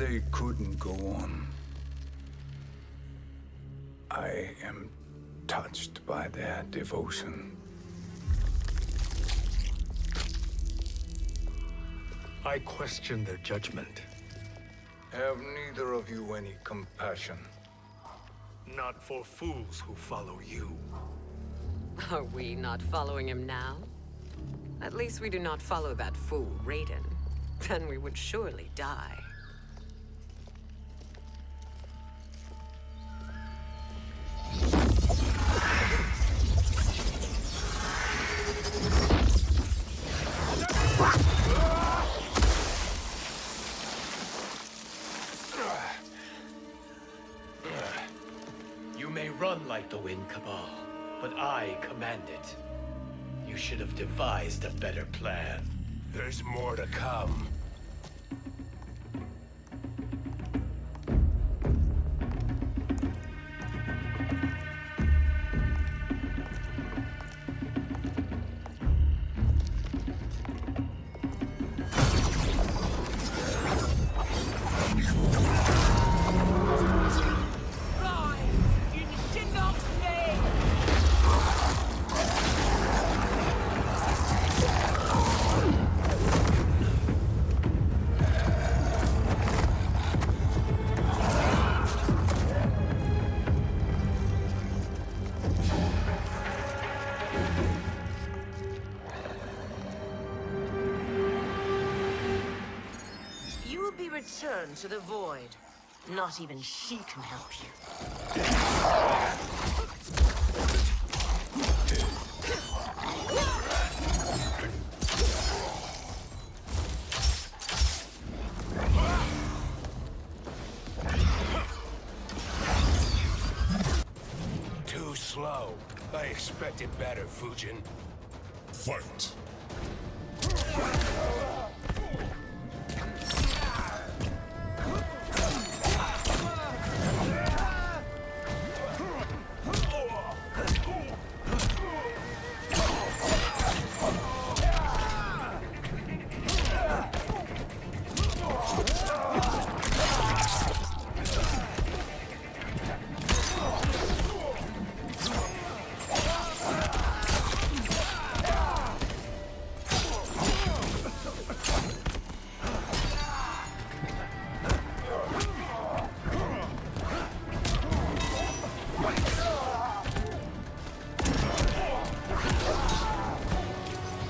They couldn't go on. I am touched by their devotion. I question their judgment. Have neither of you any compassion? Not for fools who follow you. Are we not following him now? At least we do not follow that fool, Raiden. Then we would surely die. You may run like the wind, Cabal, but I command it. You should have devised a better plan. There's more to come. Return to the void. Not even she can help you. Too slow. I expected better, Fujin. Fight!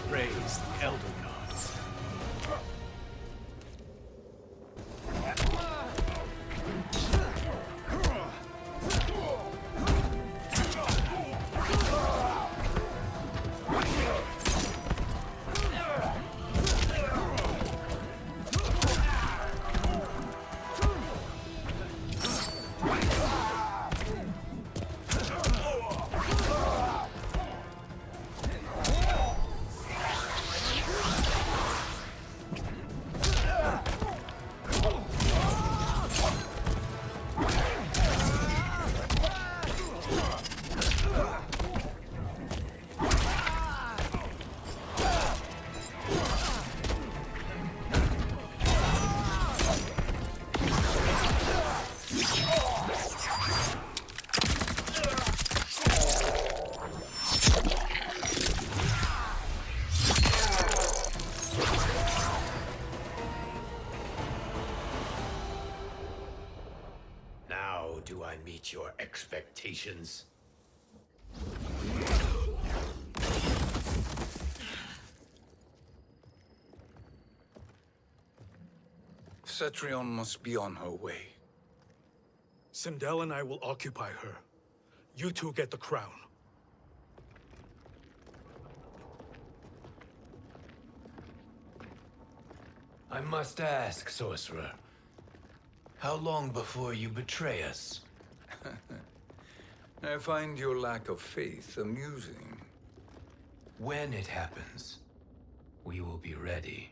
Praise the Elder Gods. Now do I meet your expectations? Cetrion must be on her way. Sindel and I will occupy her. You two get the crown. I must ask, Sorcerer. How long before you betray us? I find your lack of faith amusing. When it happens, we will be ready.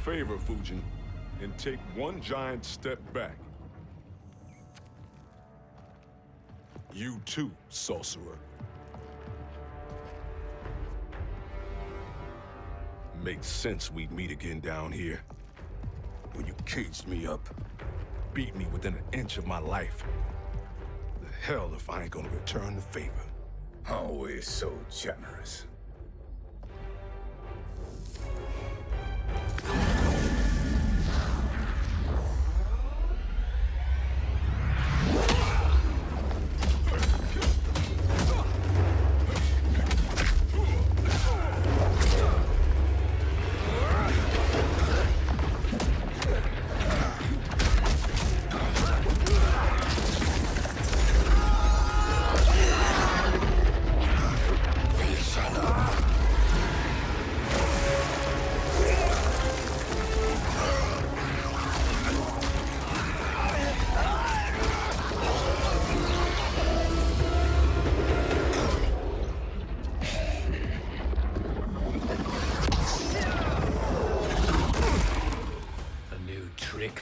favor, Fujin, and take one giant step back. You too, sorcerer. Makes sense we'd meet again down here. When you caged me up, beat me within an inch of my life. The hell if I ain't gonna return the favor. Always so generous.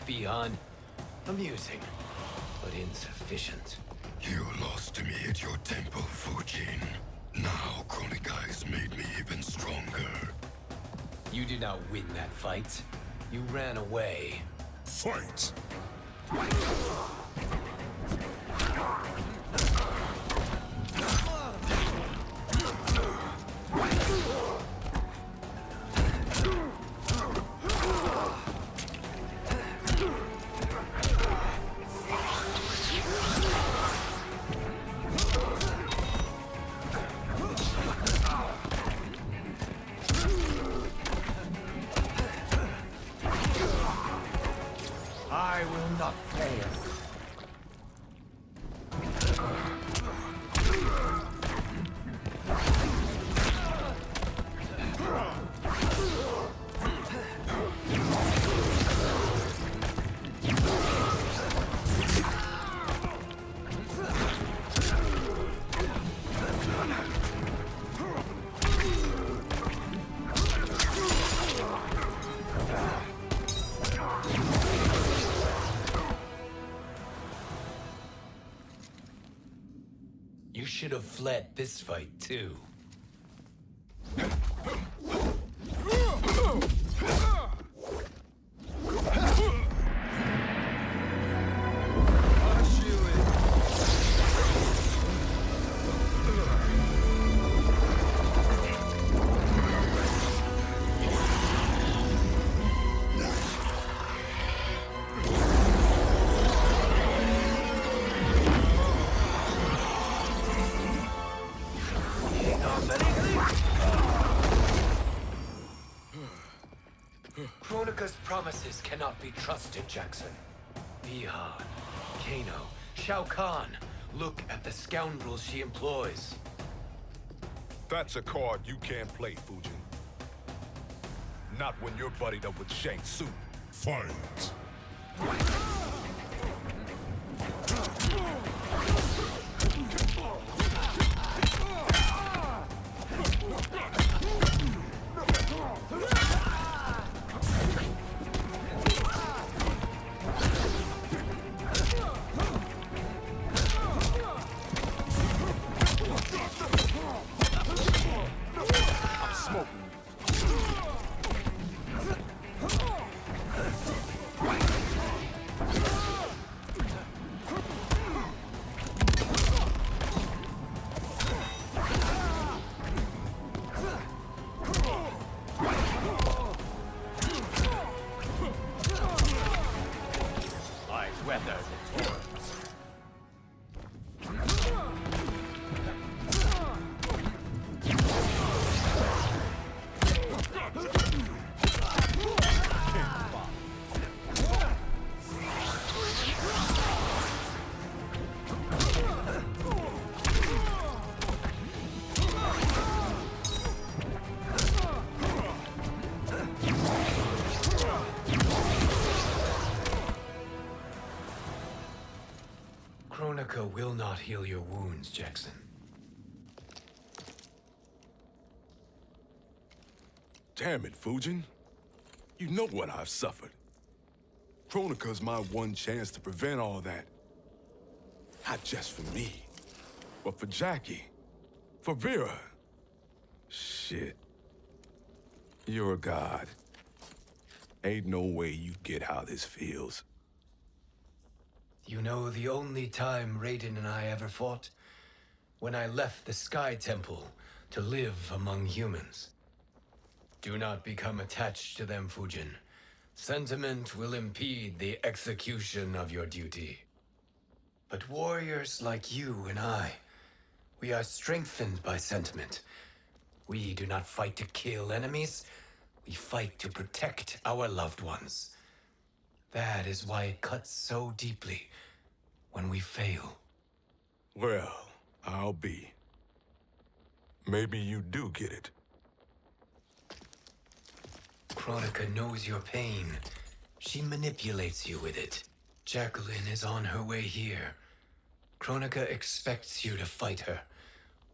Beyond amusing, but insufficient. You lost to me at your temple, Fujin. Now Kronika has made me even stronger. You did not win that fight. You ran away. Fight! I will not fail. You should have fled this fight, too. Kronika's promises cannot be trusted, Jackson. Bihan, Kano, Shao Kahn. Look at the scoundrels she employs. That's a card you can't play, Fujin. Not when you're buddied up with Shang Tsung. Fight! Kronika will not heal your wounds, Jackson. Damn it, Fujin. You know what I've suffered. Kronika's my one chance to prevent all that. Not just for me, but for Jackie, for Vera. Shit. You're a god. Ain't no way you get how this feels. You know the only time Raiden and I ever fought? When I left the Sky Temple to live among humans. Do not become attached to them, Fujin. Sentiment will impede the execution of your duty. But warriors like you and I, we are strengthened by sentiment. We do not fight to kill enemies. We fight to protect our loved ones. That is why it cuts so deeply when we fail. Well, I'll be. Maybe you do get it. Kronika knows your pain. She manipulates you with it. Jacqueline is on her way here. Kronika expects you to fight her.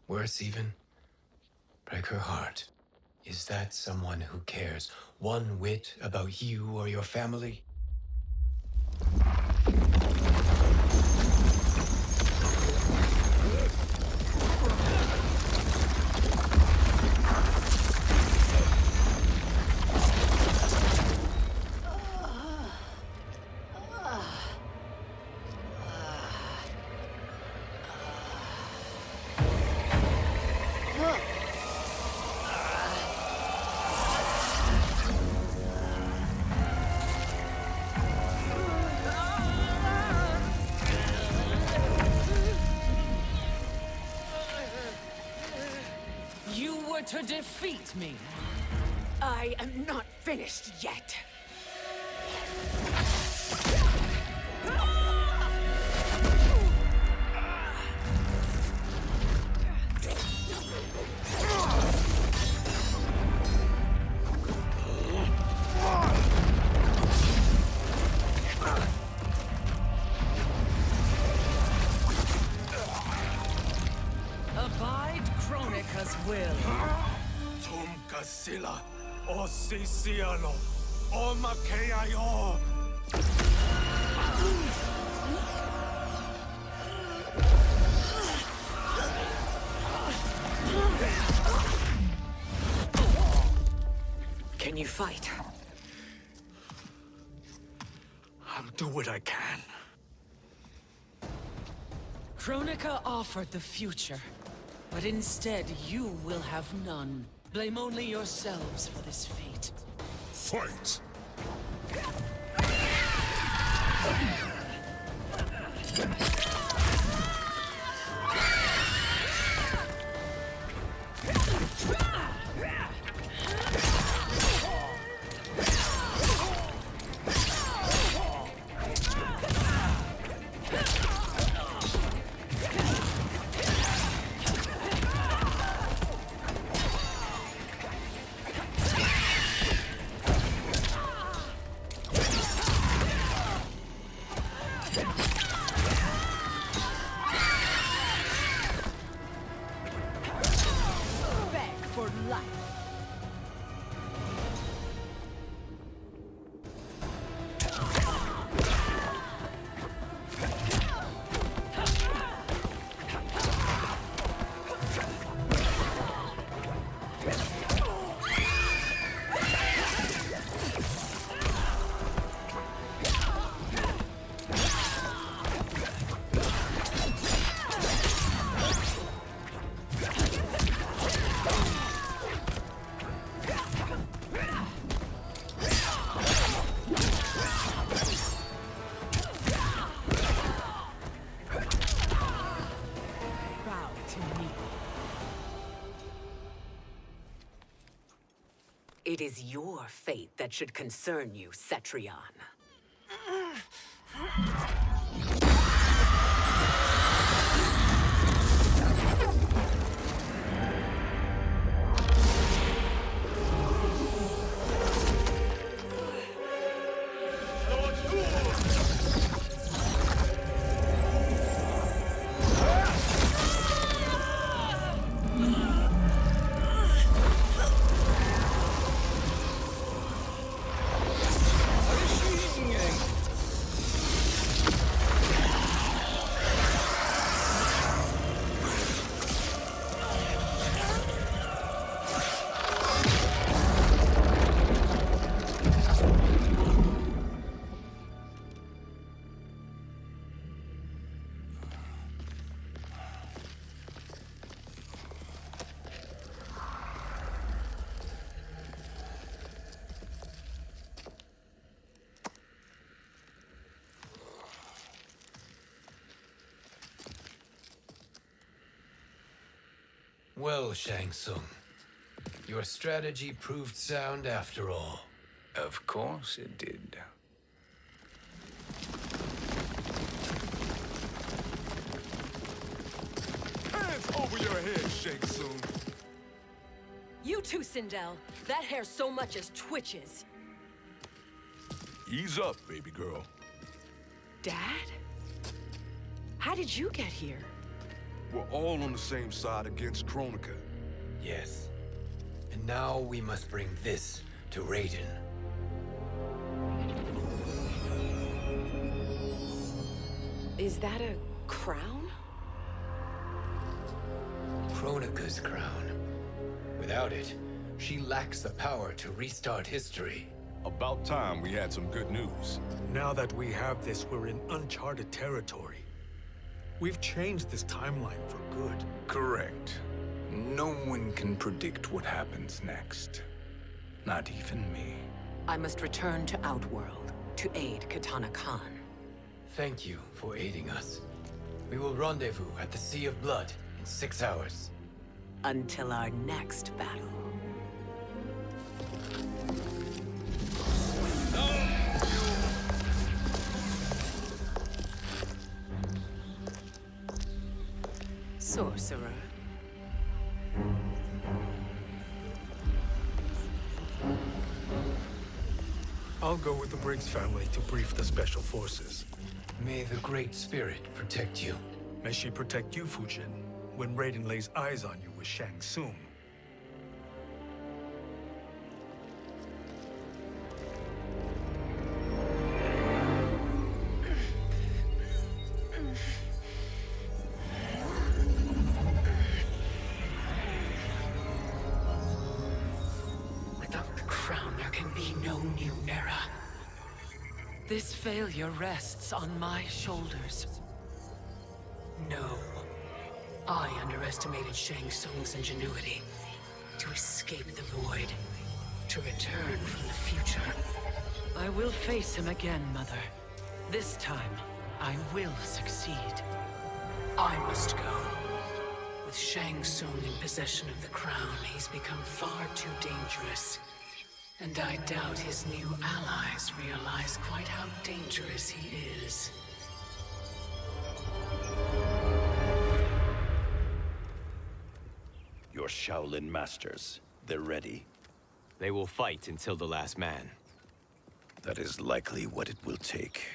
Worse even, break her heart. Is that someone who cares one whit about you or your family? To defeat me. I am not finished yet. Abide Kronika's will. Sila, o Sisialo, o Makeayo. Can you fight? I'll do what I can. Kronika offered the future, but instead you will have none. Blame only yourselves for this fate. Fight! It is your fate that should concern you, Cetrion. Well, Shang Tsung, your strategy proved sound after all. Of course it did. Hands over your head, Shang Tsung. You too, Sindel. That hair so much as twitches. Ease up, baby girl. Dad? How did you get here? We're all on the same side against Kronika. Yes. And now we must bring this to Raiden. Is that a crown? Kronika's crown. Without it, she lacks the power to restart history. About time we had some good news. Now that we have this, we're in uncharted territory. We've changed this timeline for good. Correct. No one can predict what happens next. Not even me. I must return to Outworld to aid Katana Khan. Thank you for aiding us. We will rendezvous at the Sea of Blood in 6 hours. Until our next battle. Sorcerer. I'll go with the Briggs family to brief the Special Forces. May the Great Spirit protect you. May she protect you, Fujin, when Raiden lays eyes on you with Shang Tsung. Without the crown, there can be no new era. This failure rests on my shoulders. No. I underestimated Shang Tsung's ingenuity. To escape the void. To return from the future. I will face him again, Mother. This time, I will succeed. I must go. With Shang Tsung in possession of the crown, he's become far too dangerous. And I doubt his new allies realize quite how dangerous he is. Your Shaolin masters, they're ready. They will fight until the last man. That is likely what it will take.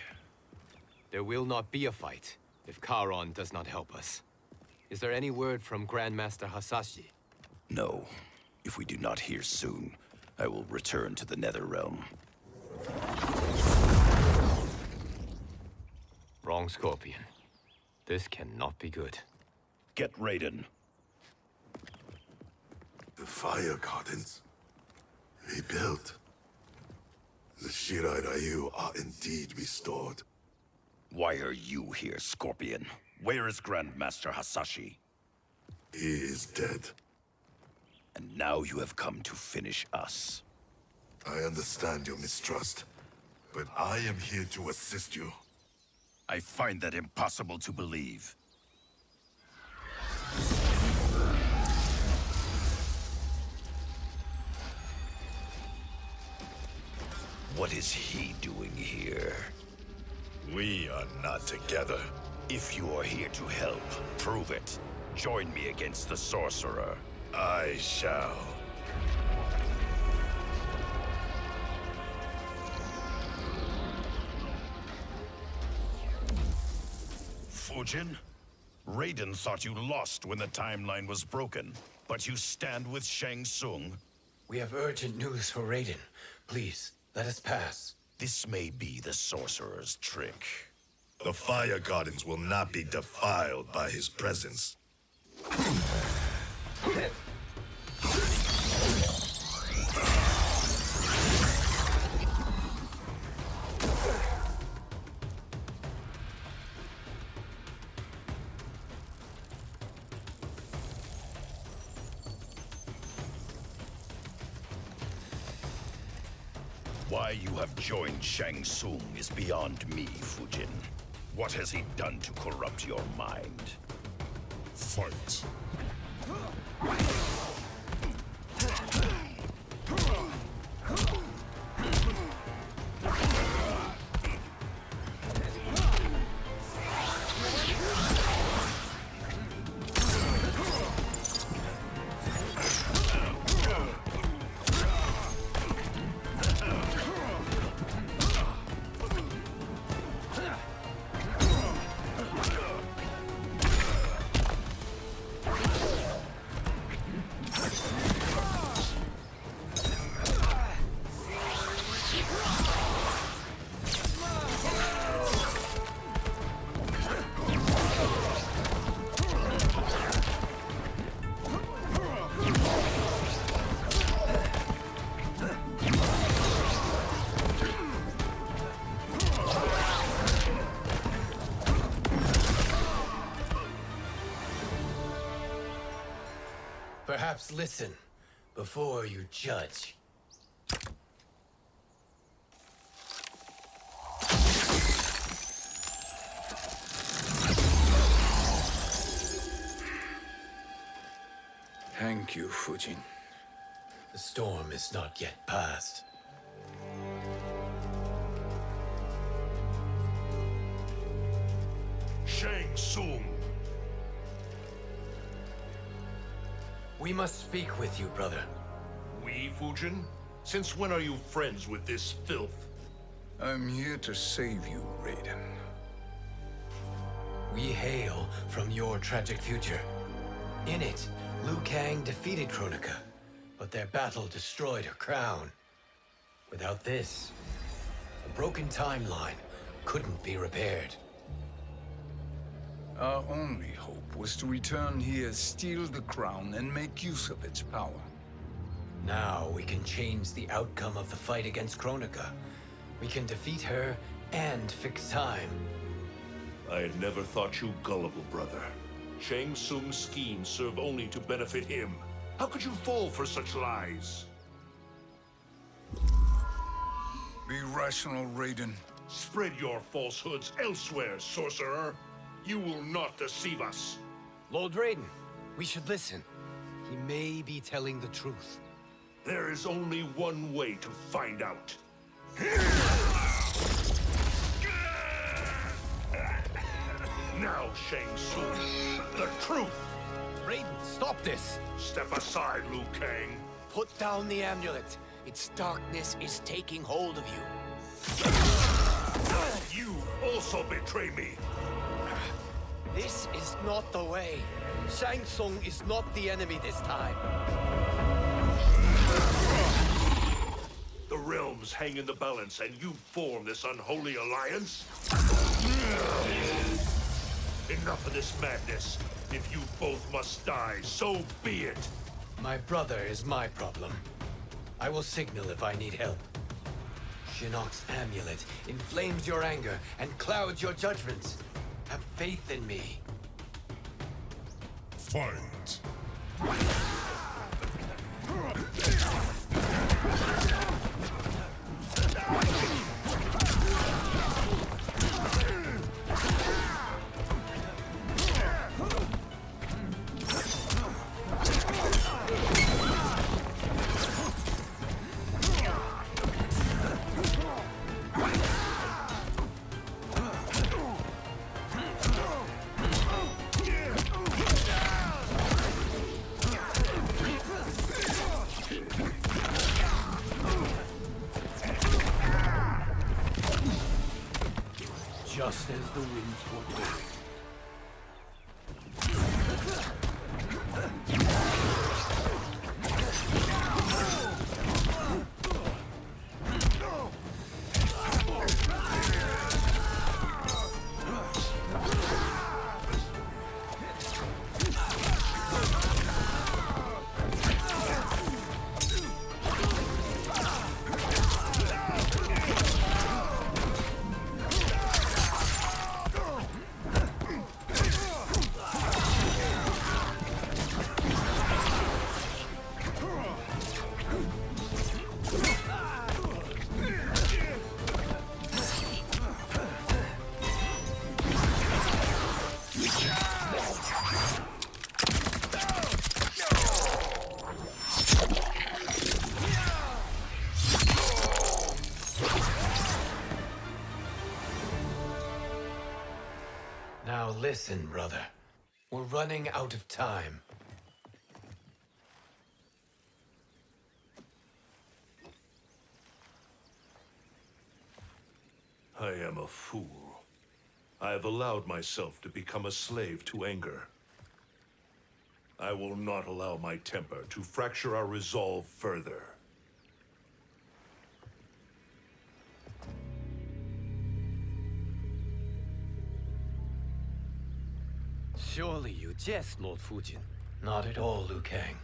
There will not be a fight if Charon does not help us. Is there any word from Grandmaster Hasashi? No. If we do not hear soon, I will return to the Netherrealm. Wrong, Scorpion. This cannot be good. Get Raiden. The fire gardens. Rebuilt. The Shirai Ryu are indeed restored. Why are you here, Scorpion? Where is Grandmaster Hasashi? He is dead. And now you have come to finish us. I understand your mistrust, but I am here to assist you. I find that impossible to believe. What is he doing here? We are not together. If you are here to help, prove it. Join me against the Sorcerer. I shall. Fujin? Raiden thought you lost when the timeline was broken, but you stand with Shang Tsung? We have urgent news for Raiden. Please, let us pass. This may be the Sorcerer's trick. The fire gardens will not be defiled by his presence. Why you have joined Shang Tsung is beyond me, Fujin. What has he done to corrupt your mind? Fight. Perhaps listen before you judge. Thank you, Fujin. The storm is not yet past. Shang Tsung. We must speak with you, brother. We, Fujin? Since when are you friends with this filth? I'm here to save you, Raiden. We hail from your tragic future. In it, Liu Kang defeated Kronika, but their battle destroyed her crown. Without this, the broken timeline couldn't be repaired. Our only hope was to return here, steal the crown, and make use of its power. Now we can change the outcome of the fight against Kronika. We can defeat her and fix time. I had never thought you gullible, brother. Shang Tsung's schemes serve only to benefit him. How could you fall for such lies? Be rational, Raiden. Spread your falsehoods elsewhere, sorcerer. You will not deceive us. Lord Raiden, we should listen. He may be telling the truth. There is only one way to find out. Now, Shang Tsung, the truth! Raiden, stop this! Step aside, Liu Kang. Put down the amulet. Its darkness is taking hold of you. You also betray me. This is not the way. Shang Tsung is not the enemy this time. The realms hang in the balance, and you form this unholy alliance? Enough of this madness. If you both must die, so be it. My brother is my problem. I will signal if I need help. Shinnok's amulet inflames your anger and clouds your judgments. Have faith in me. Fight! Just as the winds foretold. listen, brother. We're running out of time. I am a fool. I have allowed myself to become a slave to anger. I will not allow my temper to fracture our resolve further. Surely you jest, Lord Fujin. Not at all, Liu Kang.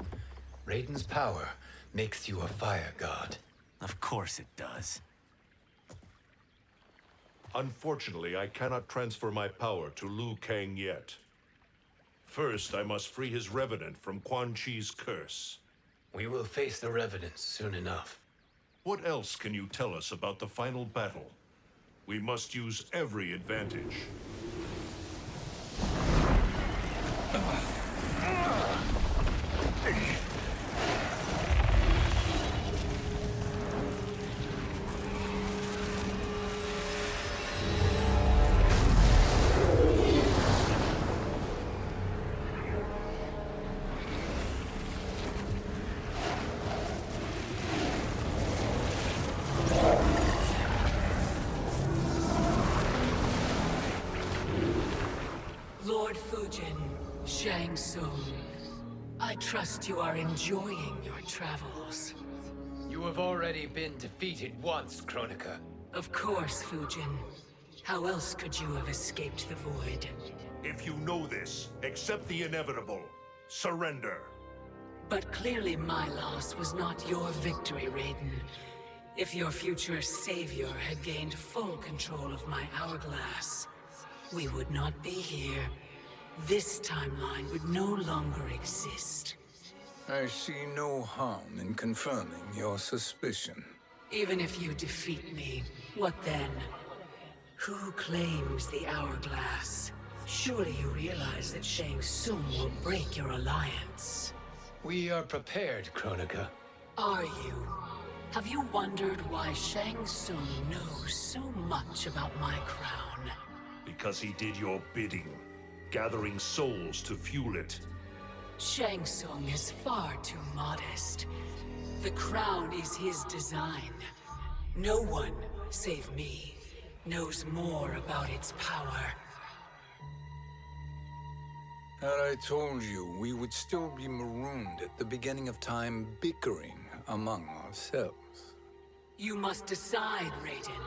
Raiden's power makes you a fire god. Of course it does. Unfortunately, I cannot transfer my power to Liu Kang yet. First, I must free his revenant from Quan Chi's curse. We will face the revenants soon enough. What else can you tell us about the final battle? We must use every advantage. Lord Fujin, Shang Tsung, I trust you are enjoying your travels. You have already been defeated once, Kronika. Of course, Fujin. How else could you have escaped the void? If you know this, accept the inevitable. Surrender. But clearly my loss was not your victory, Raiden. If your future savior had gained full control of my hourglass, we would not be here. This timeline would no longer exist. I see no harm in confirming your suspicion. Even if you defeat me, what then? Who claims the hourglass? Surely you realize that Shang Tsung will break your alliance. We are prepared, Kronika. Are you? Have you wondered why Shang Tsung knows so much about my crown? Because he did your bidding, gathering souls to fuel it. Shang Tsung is far too modest. The crown is his design. No one, save me, knows more about its power. Had I told you, we would still be marooned at the beginning of time, bickering among ourselves. You must decide, Raiden.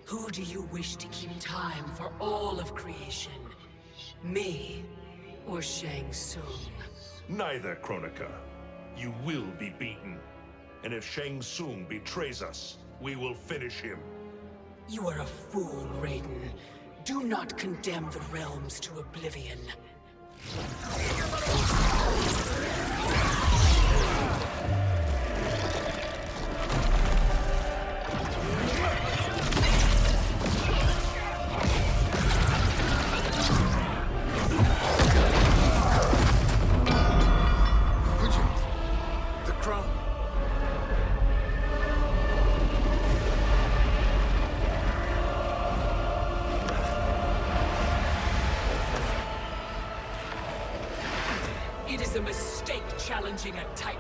Who do you wish to keep time for all of creation? Me or Shang Tsung? Neither, Kronika. You will be beaten. And if Shang Tsung betrays us, we will finish him. You are a fool, Raiden. Do not condemn the realms to oblivion. The crown. It is a mistake challenging a Titan.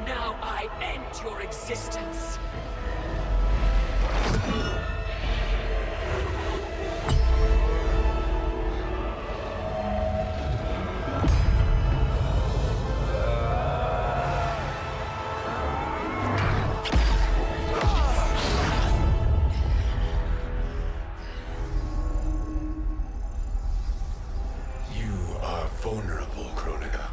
Now I end your existence. You are vulnerable, Kronika.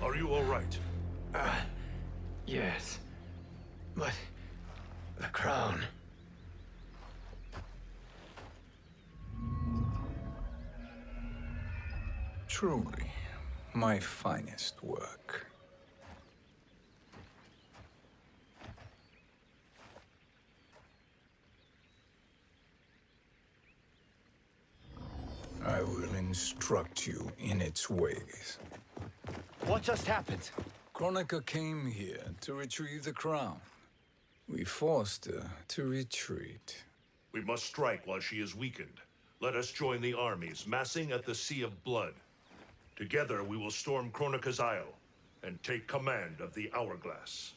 Are you all right? Yes. But the crown. Truly, my finest work. I will instruct you in its ways. What just happened? Kronika came here to retrieve the crown. We forced her to retreat. We must strike while she is weakened. Let us join the armies, massing at the Sea of Blood. Together we will storm Kronika's Isle and take command of the Hourglass.